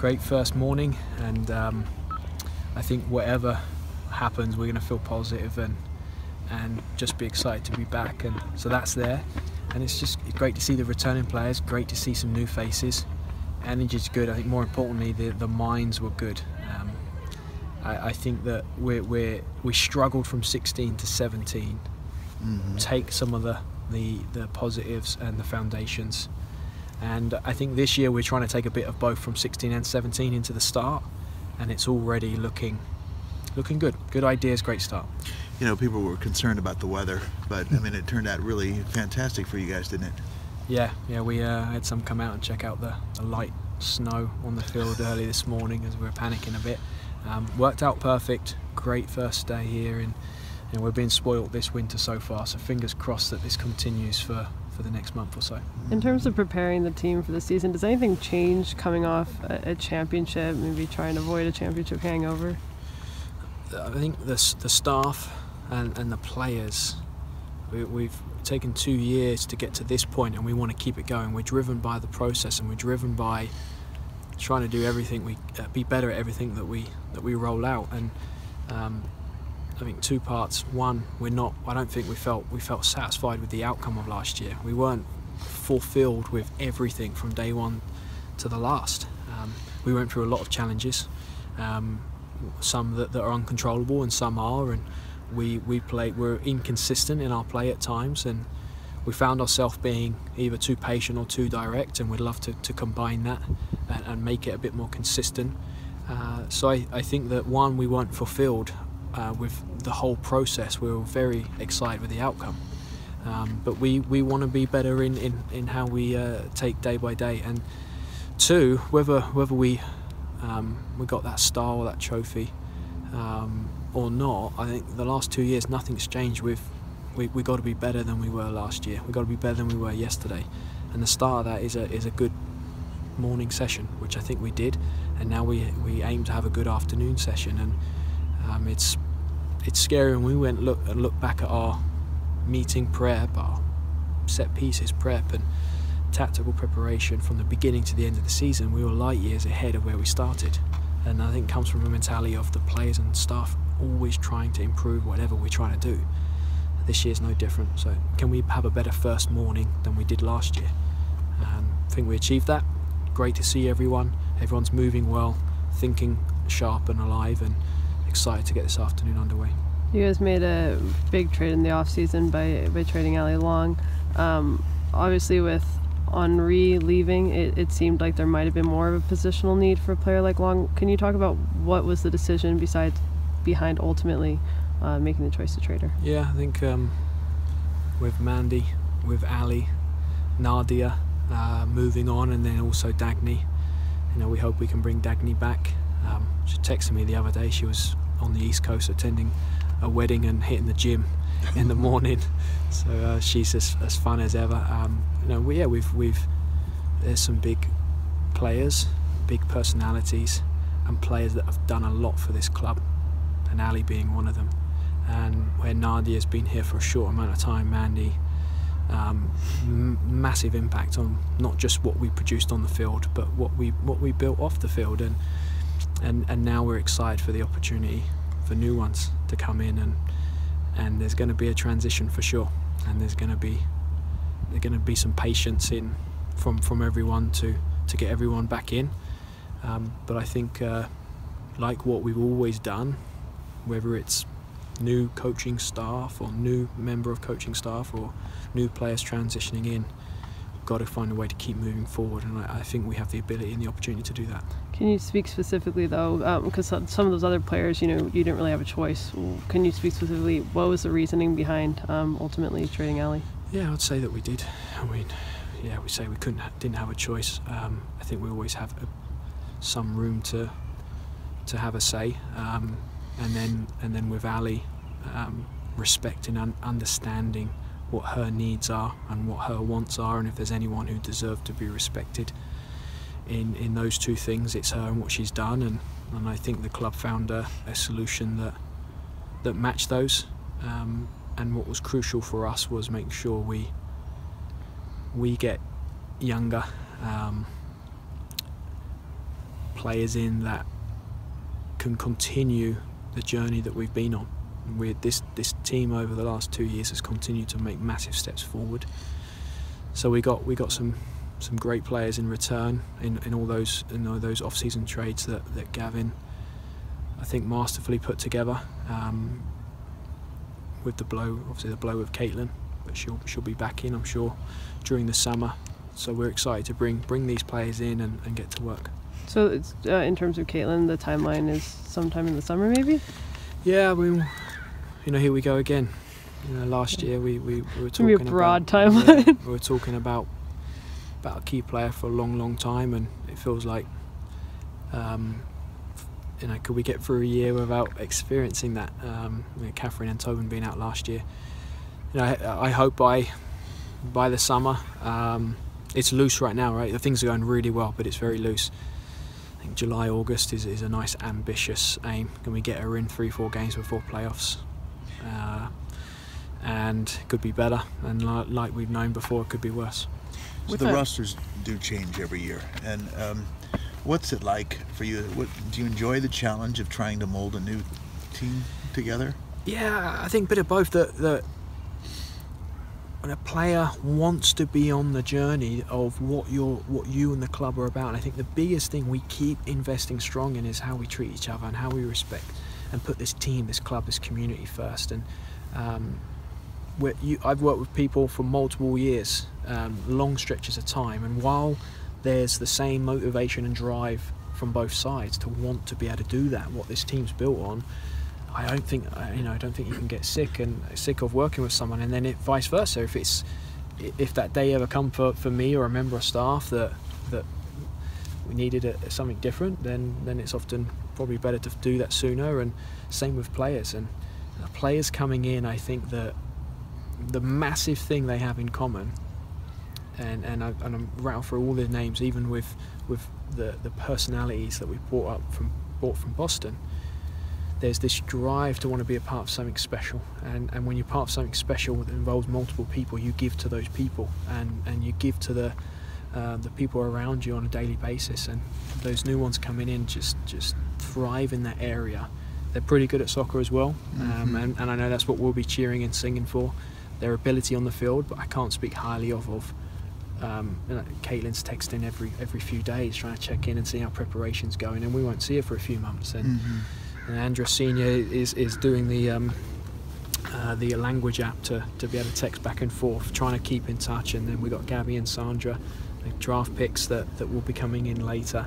great first morning, and I think whatever happens, we're going to feel positive and just be excited to be back. And so that's there, and it's just great to see the returning players, great to see some new faces. Energy's good. I think more importantly, the minds were good. I think that we struggled from 16 to 17. Take some of the positives and the foundations, and I think this year we're trying to take a bit of both from 16 and 17 into the start, and it's already looking good. Good ideas, great start. You know, people were concerned about the weather, but I mean, it turned out really fantastic for you guys, didn't it? Yeah, we had some come out and check out the light snow on the field early this morning as we were panicking a bit. Worked out perfect. Great first day here, and we're being spoilt this winter so far, so fingers crossed that this continues for the next month or so. In terms of preparing the team for the season, does anything change coming off a championship, maybe trying to avoid a championship hangover? I think the staff and the players, we've taken 2 years to get to this point, and we want to keep it going. We're driven by the process, and we're driven by trying to do everything, be better at everything that we roll out. And I think 2 parts. One, I don't think we felt satisfied with the outcome of last year. We weren't fulfilled with everything from day one to the last. We went through a lot of challenges, some that are uncontrollable and some are, and we're inconsistent in our play at times, and we found ourselves being either too patient or too direct, and we'd love to combine that and make it a bit more consistent. So I think that, one, we weren't fulfilled with the whole process. We were very excited with the outcome, but we want to be better in how we take day by day. And 2, whether we got that star or that trophy or not, I think the last 2 years nothing's changed. We got to be better than we were last year. We got to be better than we were yesterday, and the start of that is a good morning session, which I think we did, and now we aim to have a good afternoon session. And it's scary when we went look back at our meeting prep, our set pieces prep and tactical preparation from the beginning to the end of the season. We were light years ahead of where we started, and I think it comes from the mentality of the players and staff always trying to improve whatever we're trying to do. This year's no different, so can we have a better first morning than we did last year? I think we achieved that. Great to see everyone's moving well, thinking sharp and alive, and excited to get this afternoon underway. You guys made a big trade in the off-season by trading Allie Long. Obviously with Henri leaving, it seemed like there might have been more of a positional need for a player like Long. Can you talk about what was the decision behind ultimately making the choice to trade her? Yeah, I think with Mandy, with Allie, Nadia moving on, and then also Dagny, we hope we can bring Dagny back. She texted me the other day. She was on the East Coast attending a wedding and hitting the gym in the morning, so she's as fun as ever. There's some big players, big personalities, and players that have done a lot for this club, and Ali being one of them. And where Nadia's been here for a short amount of time, Mandy, massive impact on not just what we produced on the field, but what we built off the field. And now we're excited for the opportunity for new ones to come in, and there's going to be a transition for sure, and there's going to be some patience from everyone to get everyone back in. But I think like what we've always done, whether it's new coaching staff or new member of coaching staff or new players transitioning in, we've got to find a way to keep moving forward, and I think we have the ability and the opportunity to do that. Can you speak specifically though, because some of those other players, you didn't really have a choice. Can you speak specifically, what was the reasoning behind ultimately trading Allie? Yeah, I would say that we did. We say we didn't have a choice. I think we always have some room to have a say, and then with Ali, respecting and understanding what her needs are and what her wants are, and if there's anyone who deserves to be respected in those two things, it's her and what she's done, and I think the club found a solution that matched those, and what was crucial for us was making sure we get younger players in that can continue the journey that we've been on. This team over the last 2 years has continued to make massive steps forward. So we got some great players in return in all those off-season trades that Gavin, I think, masterfully put together. With the blow of Caitlyn, but she'll be back in, I'm sure, during the summer. So we're excited to bring these players in and get to work. So it's in terms of Caitlyn, the timeline is sometime in the summer, maybe? Yeah, here we go again. Last year we were talking about a broad timeline. Yeah, we were talking about a key player for a long time, and it feels like could we get through a year without experiencing that? Catherine and Tobin being out last year. I hope by the summer. It's loose right now, right? The things are going really well, but it's very loose. I think July, August is a nice ambitious aim. Can we get her in 3-4 games before playoffs? And it could be better, and like we've known before, it could be worse. So the rosters do change every year, and what's it like for you? Do you enjoy the challenge of trying to mold a new team together? Yeah, I think a bit of both. That when a player wants to be on the journey of what you and the club are about, and I think the biggest thing we keep investing strong in is how we treat each other and how we respect and put this team, this club, this community first. And I've worked with people for multiple years, long stretches of time, and while there's the same motivation and drive from both sides to want to be able to do that, what this team's built on, I don't think you can get sick of working with someone, and then vice versa. If that day ever come for me or a member of staff that we needed something different, then it's often probably better to do that sooner. And same with players, and players coming in, I think that the massive thing they have in common, and I'm rattle through all their names, even with the personalities that we brought from Boston. There's this drive to want to be a part of something special, and when you're part of something special that involves multiple people, you give to those people, and you give to the people around you on a daily basis. And those new ones coming in just thrive in that area. They're pretty good at soccer as well, and I know that's what we'll be cheering and singing for, their ability on the field. But I can't speak highly of Caitlyn's texting every few days trying to check in and see how preparation's going, and we won't see her for a few months. And Andrea Senior is doing the language app to be able to text back and forth, trying to keep in touch. And then we got Gabby and Sandra, the draft picks that will be coming in later.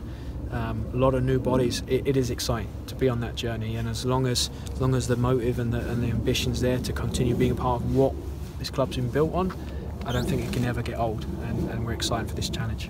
A lot of new bodies. It is exciting to be on that journey, and as long as the motive and the ambition's there to continue being a part of what this club's been built on, I don't think it can ever get old, and we're excited for this challenge.